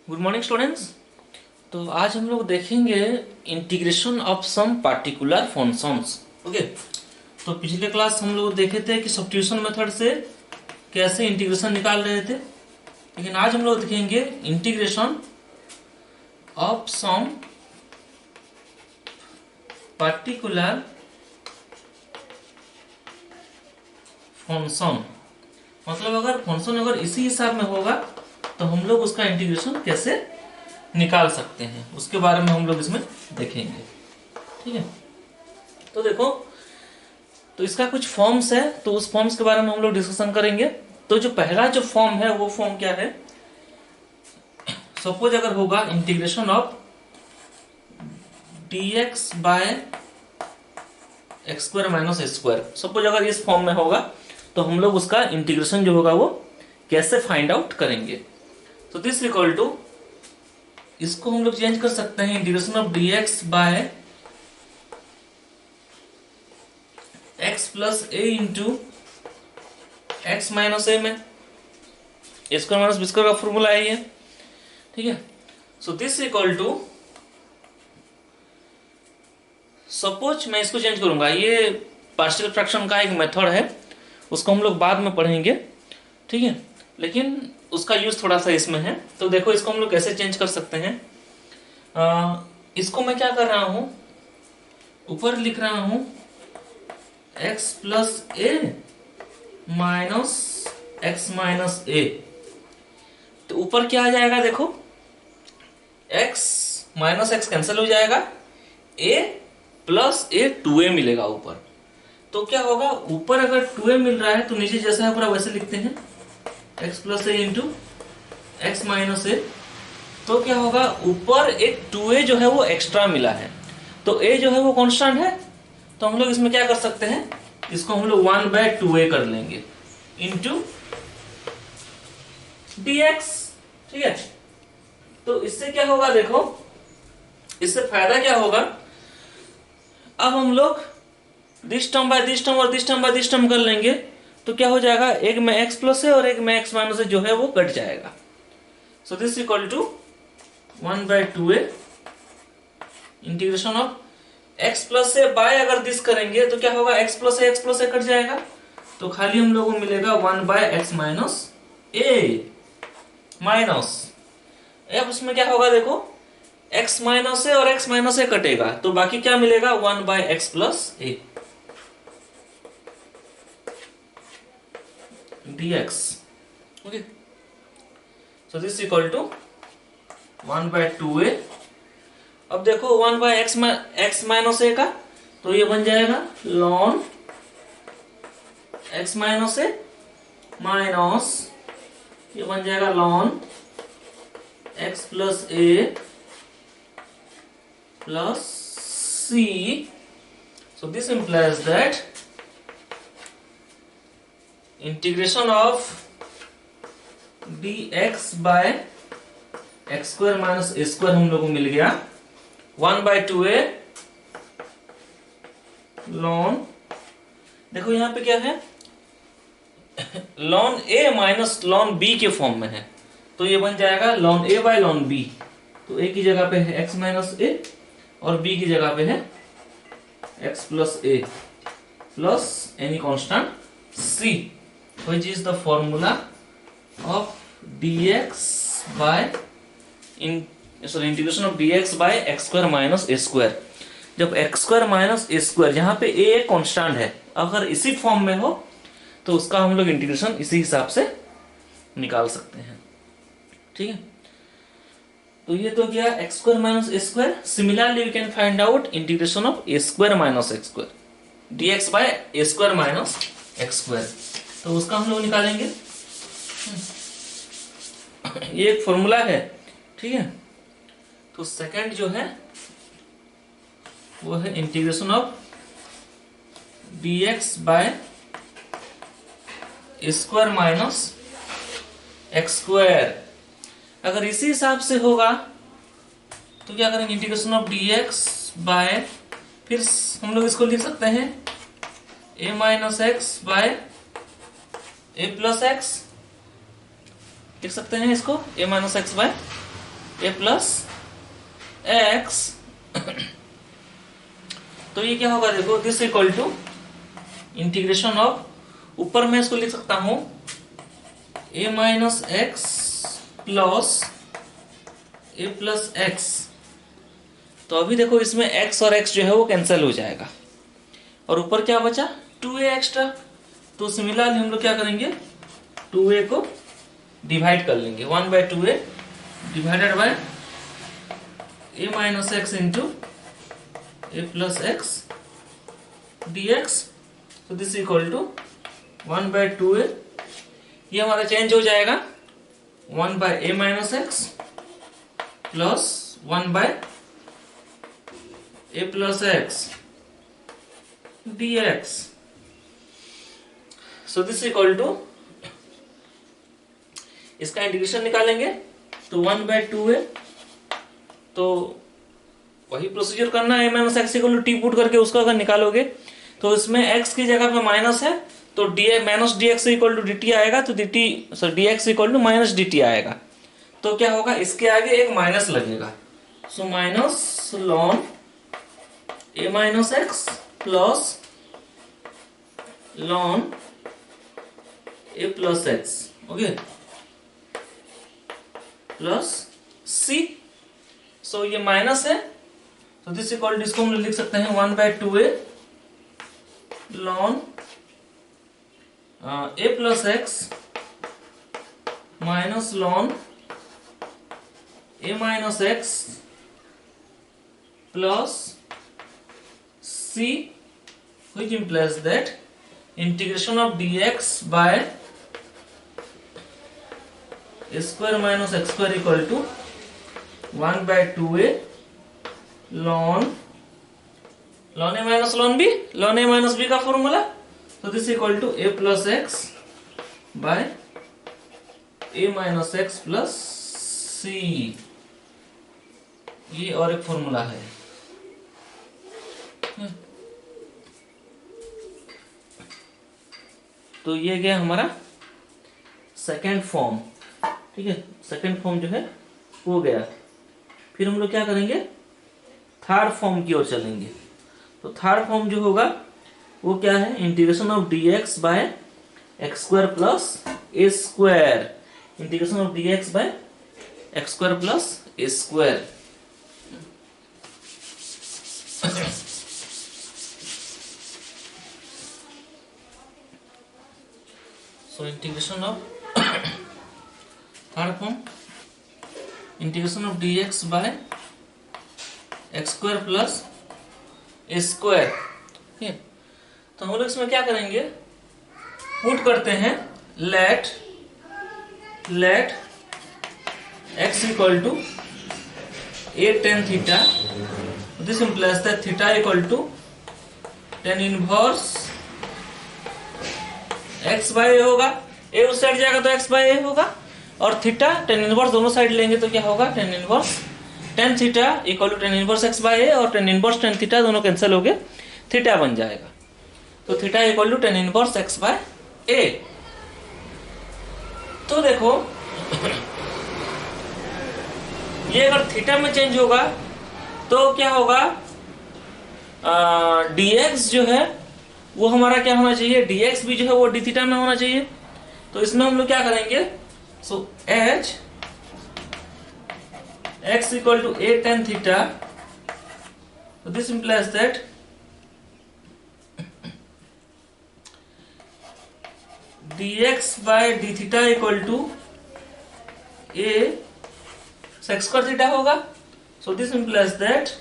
Good morning students. तो आज हम लोग देखेंगे integration of some particular functions. Okay, तो पिछले क्लास हम लोग देखे थे कि सब्स्टिट्यूशन मेथड से कैसे इंटीग्रेशन निकाल रहे थे, लेकिन आज हम लोग देखेंगे integration of some particular function. मतलब अगर फंक्शन अगर इसी हिसाब में होगा तो हम लोग उसका इंटीग्रेशन कैसे निकाल सकते हैं उसके बारे में हम लोग इसमें देखेंगे। ठीक है, तो देखो, तो इसका कुछ फॉर्म्स है, तो उस फॉर्म्स के बारे में हम लोग डिस्कशन करेंगे। तो जो पहला जो फॉर्म है वो फॉर्म क्या है? सपोज अगर होगा integration of dx by x square minus a square, suppose अगर इस फॉर्म में होगा तो हम लोग उसका इंटीग्रेशन जो होगा वो कैसे फाइंड आउट करेंगे। तो दिस इक्वल टू, इसको हम लोग चेंज कर सकते हैं integration of dx by x plus a into x minus a में a square minus b square का फॉर्मूला है ये। ठीक है, so this equal to, suppose मैं इसको चेंज करूंगा, ये पार्शियल फ्रैक्शन का एक मेथड है, उसको हम लोग बाद में पढ़ेंगे। ठीक है, लेकिन उसका यूज थोड़ा सा इसमें है। तो देखो, इसको हम लोग कैसे चेंज कर सकते हैं। इसको मैं क्या कर रहा हूं, ऊपर लिख रहा हूं x प्लस ए माइनस एक्स माइनस ए। तो ऊपर क्या आ जाएगा, देखो x माइनस एक्स कैंसिल हो जाएगा, a प्लस ए 2a मिलेगा ऊपर। तो क्या होगा, ऊपर अगर 2a मिल रहा है तो नीचे जैसा है पूरा वैसे लिखते हैं, x plus a into x minus ए। तो क्या होगा, ऊपर एक 2a जो है वो एक्स्ट्रा मिला है, तो a जो है वो कांस्टेंट है, तो हम लोग इसमें क्या कर सकते हैं, इसको हम लोग 1/2a कर लेंगे इंटू dx। ठीक है, तो इससे क्या होगा, देखो इससे फायदा क्या होगा, अब हम लोग this term by this term और this term by this term कर लेंगे, तो क्या हो जाएगा, एक में x प्लस है और एक में x माइनस है जो है वो कट जाएगा। So this equal to 1/2a integration of x plus से बाय, अगर दिस करेंगे तो क्या होगा, x प्लस ए कट जाएगा, तो खाली हम लोगों को मिलेगा 1/x माइनस ए माइनस। अब उसमें क्या होगा, देखो x माइनस ए और x माइनस ए कटेगा, तो बाकी क्या मिलेगा, 1/x plus a dx। Okay, so this equal to 1/2a। अब देखो 1/x एक्स माइनस ए का, तो ये बन जाएगा ln x minus a minus, ये बन जाएगा ln x plus a plus c। So this implies that integration of dx by x square minus a square हम लोग को मिल गया 1/2a ln, देखो यहाँ पे क्या है, ln a minus ln b के फॉर्म में है, तो ये बन जाएगा ln a by ln b। तो a की जगह पे है x माइनस ए और b की जगह पे है x plus a plus any constant c, which is the formula of dx by integration of dx by x square minus a square. जब x square minus a square, जहां पे a एक constant है, अगर इसी फॉर्म में हो तो उसका हम लोग इंटीग्रेशन इसी हिसाब से निकाल सकते हैं। ठीक है, तो ये तो गया x square minus a square. Similarly we can find out integration of a square minus x square dx by a square minus x square, तो उसका हम लोग निकालेंगे। ये एक फॉर्मूला है। ठीक है, तो सेकंड जो है वो है integration of dx by a square minus x square. अगर इसी हिसाब से होगा तो क्या करेंगे, इंटीग्रेशन ऑफ dx बाय, फिर हम लोग इसको लिख सकते हैं a minus x by a plus x, लिख सकते हैं इसको a minus x by a plus x. तो ये क्या होगा, देखो this equal to integration of, ऊपर मैं इसको लिख सकता हूं a minus x plus a plus x. तो अभी देखो इसमें x और x जो है वो कैंसिल हो जाएगा और ऊपर क्या बचा 2a एक्स्ट्रा। तो सिमिलरली हम लोग क्या करेंगे, 2a को डिवाइड कर लेंगे, 1/2a divided by a minus x into a plus x dx। तो दिस इक्वल टू 1/2a, ये हमारा चेंज हो जाएगा 1/a minus x plus 1/a plus x dx। So this equal to, इसका इंटीग्रेशन निकालेंगे तो 1/2a, तो वही प्रोसीजर करना है, minus x equal to T put करके उसको अगर निकालोगे तो इसमें x की जगह पे माइनस है तो dx minus dx equal to dt आएगा, तो dt sorry dx equal to minus dt आएगा। तो क्या होगा, इसके आगे एक माइनस लगेगा, so minus lawn a minus x plus lawn a plus x, okay, plus c। सो ये माइनस है तो दिस इक्वल टू, इसको हम लिख सकते हैं 1/2a lawn a plus x minus lawn a minus x plus c, which implies that integration of dx by a square minus x square equal to 1/2a ln a minus ln a minus b का formula, तो this equal to a plus x by a minus x plus c, ये और एक formula है। तो ये गया हमारा सेकेंड फॉर्म, ठीक है, सेकेंड फॉर्म जो है वो गया। फिर हम लोग क्या करेंगे, थर्ड फॉर्म की ओर चलेंगे। तो थर्ड फॉर्म जो होगा वो क्या है, integration of dx by x square plus a square, integration of dx by x square plus a square. So integration of third form, integration of dx by x square plus a square, ठीक है। तो हम लोग इसमें क्या करेंगे, put करते हैं let x equal to a tan theta, this implies that theta equal to tan inverse x by a होगा, a उस साइड जाएगा तो x बाय ए होगा, और थीटा tan इनवर्स दोनों साइड लेंगे तो क्या होगा, tan inverse tan theta equal to tan inverse x by a, और tan इनवर्स tan थीटा दोनों कैंसिल हो गए, थीटा बन जाएगा। तो theta equal to tan inverse x by a. तो देखो ये अगर थीटा में चेंज होगा तो क्या होगा, dx जो है वो हमारा क्या होना चाहिए, dx भी जो है वो d थीटा में होना चाहिए। तो इसमें हम लोग क्या करेंगे, so h x equal to a tan theta, so this implies that dx by d theta equal to a sec square theta होगा। so this implies that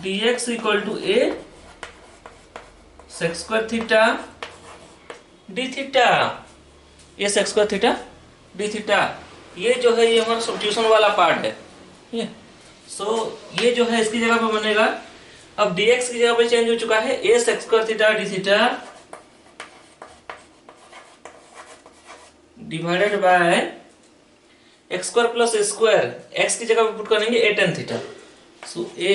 dx equal to a sec square theta d theta, ये sec square theta d theta, ये जो है ये हमारा substitution वाला part है, ठीक है। सो ये जो है इसकी जगह पे बनेगा, अब dx की जगह पे चेंज हो चुका है a sec square theta d theta divided by x square plus a square, x की जगह पे पुट करेंगे a tan theta, so a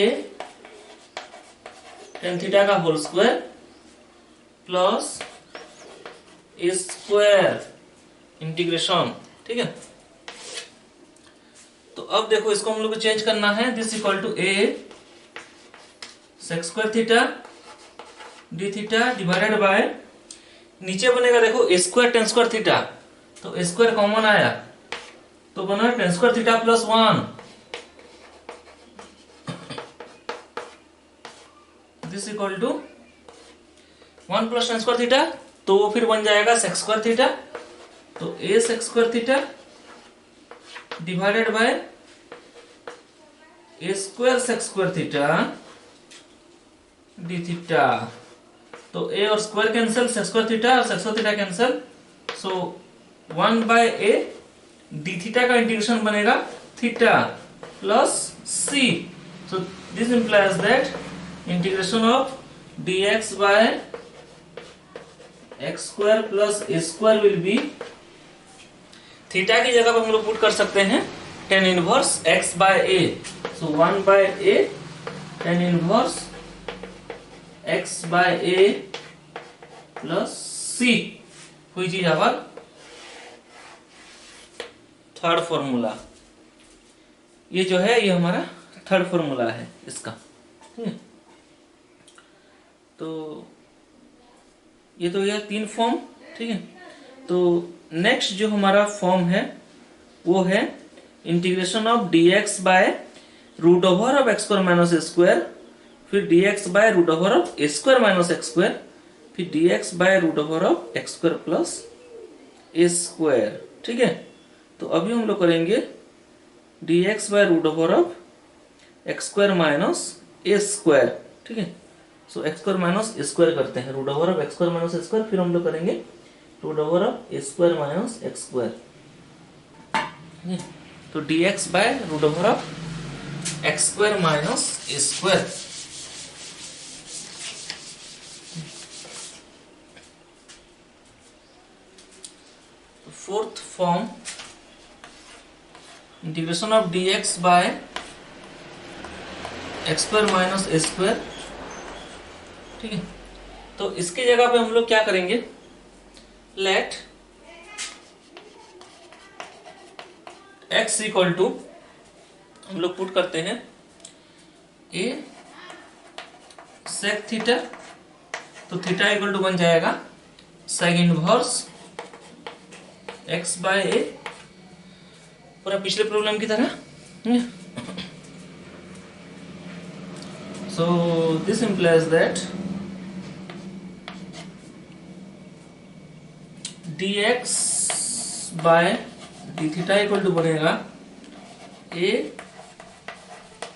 tan theta का whole square plus a square integration, ठीक है। अब देखो इसको हम लोग को चेंज करना है। This equal to a sec square theta d theta divided by, नीचे बनेगा देखो a square tan square theta, तो ए स्क्वायर कॉमन आया तो बना tan square theta plus 1, this equal to 1 plus tan square theta, तो वो फिर बन जाएगा सेक स्क्वायर थीटा, तो a sec square theta divided by a square sec square theta d theta, तो ए और स्क्वायर कैंसिल, सेक स्क्वायर थीटा और sec square theta cancel, so 1 by a d theta का इंटीग्रेशन बनेगा theta plus C, so this implies that integration of dx by x square plus a square will be, theta की जगह पर हम लोग put कर सकते हैं tan inverse x by A, so 1 by A tan inverse x by a plus सी, हुई चीज आवर थर्ड फॉर्मूला। ये जो है ये हमारा थर्ड फॉर्मूला है इसका, ठीक है। तो ये तो यह 3 फॉर्म, ठीक है। तो नेक्स्ट जो हमारा फॉर्म है वो है integration of dx by root over of x square minus a square, फिर dx by root over of a square minus x square, फिर dx by root over of x square plus a square, ठीक है। तो अभी हम लोग करेंगे dx by root over of x square minus a square, ठीक है। So x square minus a square करते हैं, root over of x square minus a square, फिर हम लोग करेंगे root over of a square minus x square, तो dx by root over of x square minus a square. Fourth form integration of dx by x square minus a square, ठीक है। तो इसकी जगह पे हम लोग क्या करेंगे, लेट x इक्वल टू, हम लोग पुट करते हैं a सेक थीटा, तो थीटा इक्वल टू बन जाएगा sec inverse x by a, पूरा पिछले प्रॉब्लम की तरह। So this implies that dx by d theta equal to बनेगा a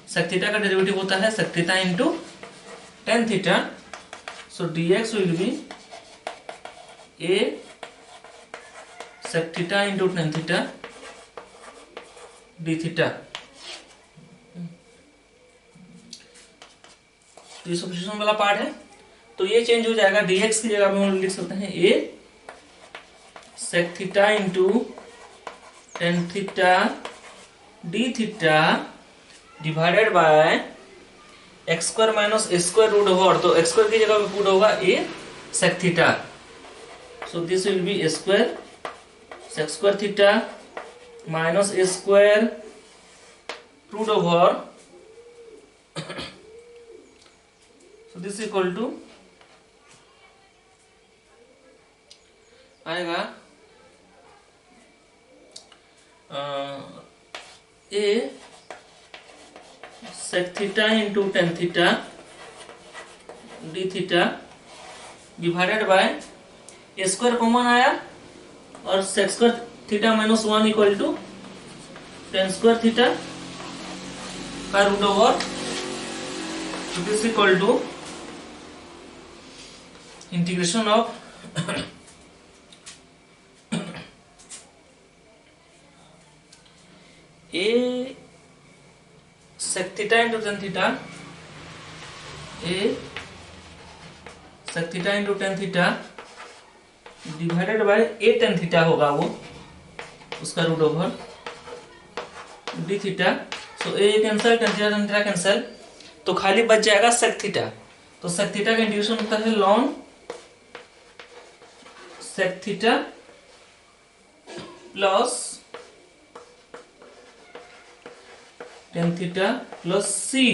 सेक थीटा का डेरिवेटिव होता है sec theta into tan theta, so dx will be a sec theta into tan theta d theta. तो ये substitution वाला part है, तो ये चेंज हो जाएगा, dx की जगह में हम लिख सकते हैं a sec theta into tan theta d theta divided by x square minus a square root over, तो एक्स स्क्वायर की जगह में पुट होगा a sec theta, so this will be a square sec square theta minus a square root over, so this equal to आएगा a sec theta into tan theta d theta divided by a square common आया और sec square theta minus 1 equal to tan square theta का root over, this equal to integration of a sec theta into tan theta, a sec theta into tan theta divided by a tan theta होगा वो, उसका root over d theta, so a cancel tan theta cancel, तो खाली बच जाएगा सेक theta, तो सेक theta का integration होता है ln sec theta plus tan theta plus सी।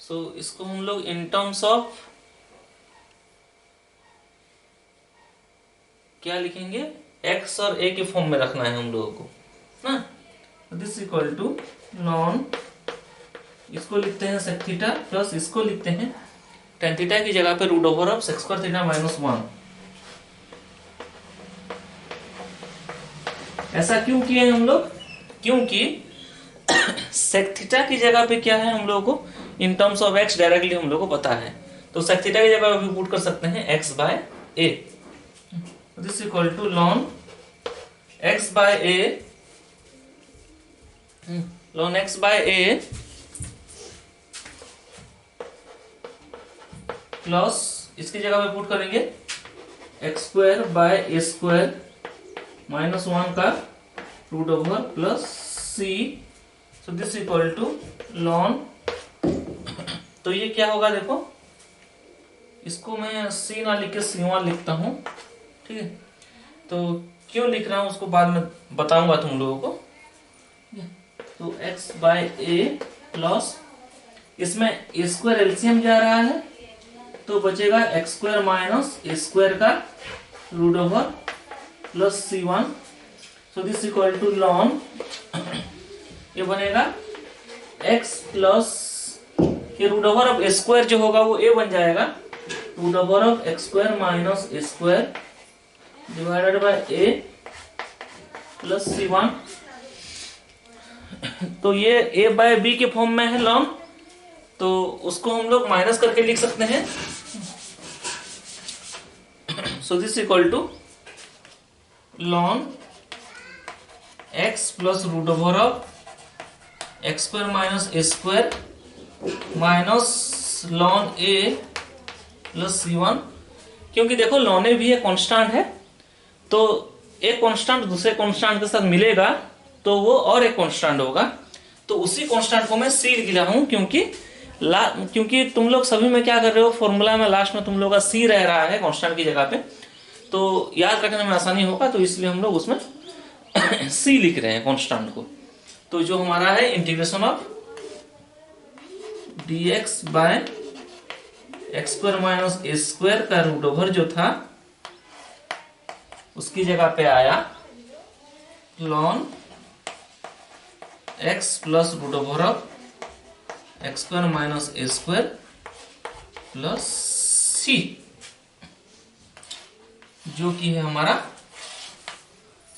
सो इसको हम लोग इन टर्म्स ऑफ क्या लिखेंगे, x और a के फॉर्म में रखना है हम लोगों को ना। दिस इक्वल टू लॉन, इसको लिखते हैं sec थीटा प्लस इसको लिखते हैं tan थीटा की जगह पे root over of sec square theta minus 1। ऐसा क्यों किए हम लोग, क्योंकि sec थीटा की जगह पे क्या है हम लोगों को in terms of x directly हम लोगों को पता है, तो sec थीटा की जगह पे पुट कर सकते हैं x by a। This equal to lawn x by a, lawn x by a plus इसकी जगह पे पुट करेंगे x square by a square minus 1 का root over plus C. So this equal to lawn, तो ये क्या होगा देखो, इसको मैं सी ना लिख के C1 लिखता हूं, ठीक है। तो क्यों लिख रहा हूं उसको बाद में बताऊंगा तुम लोगों को। तो x बाय ए प्लस इसमें ए स्क्वायर एलसीएम जा रहा है तो बचेगा x square minus a square का root over plus C1। So this equal to lawn, ये बनेगा x प्लस ये root over of a square जो होगा वो a बन जाएगा, root over of x square minus a square divided by a plus C1। तो ये a बाय b के फॉर्म में है लॉन, तो उसको हम लोग माइनस करके लिख सकते हैं। So this equal to lawn x plus root over of x square minus a square minus lawn a plus C1। क्योंकि देखो लॉन a भी एक कांस्टेंट है, तो एक कांस्टेंट दूसरे कांस्टेंट के साथ मिलेगा तो वो और एक कांस्टेंट होगा, तो उसी कांस्टेंट को मैं c लिख रहा हूं, क्योंकि तुम लोग सभी में क्या कर रहे हो, फॉर्मूला में लास्ट में तुम लोग का c रह रहा है कांस्टेंट की जगह पे, तो याद रखने में आसानी होगा, तो इसलिए हम लोग उसमें c लिख रहे हैं कांस्टेंट को। तो जो हमारा है integration of dx by x square minus a square का रूट ओवर जो था उसकी जगह पे आया ln x plus root over of x square minus a square plus c, जो कि है हमारा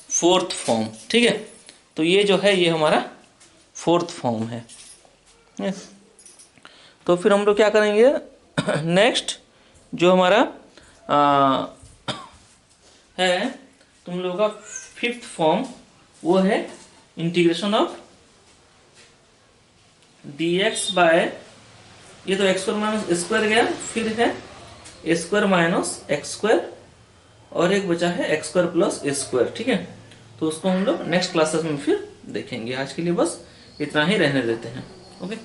फोर्थ फॉर्म, ठीक है। तो ये जो है ये हमारा फोर्थ फॉर्म है। तो फिर हम लोग क्या करेंगे, नेक्स्ट जो हमारा है तुम लोगों का फिफ्थ फॉर्म, वो है इंटीग्रेशन ऑफ dx बाय, ये तो एक्स स्क्वायर माइनस स्क्वायर गया, फिर है ए स्क्वायर माइनस एक्स स्क्वायर और एक बचा है x square plus a square, ठीक है। तो उसको हम लोग नेक्स्ट क्लासेस में फिर देखेंगे। आज के लिए बस इतना ही रहने देते हैं, ओके।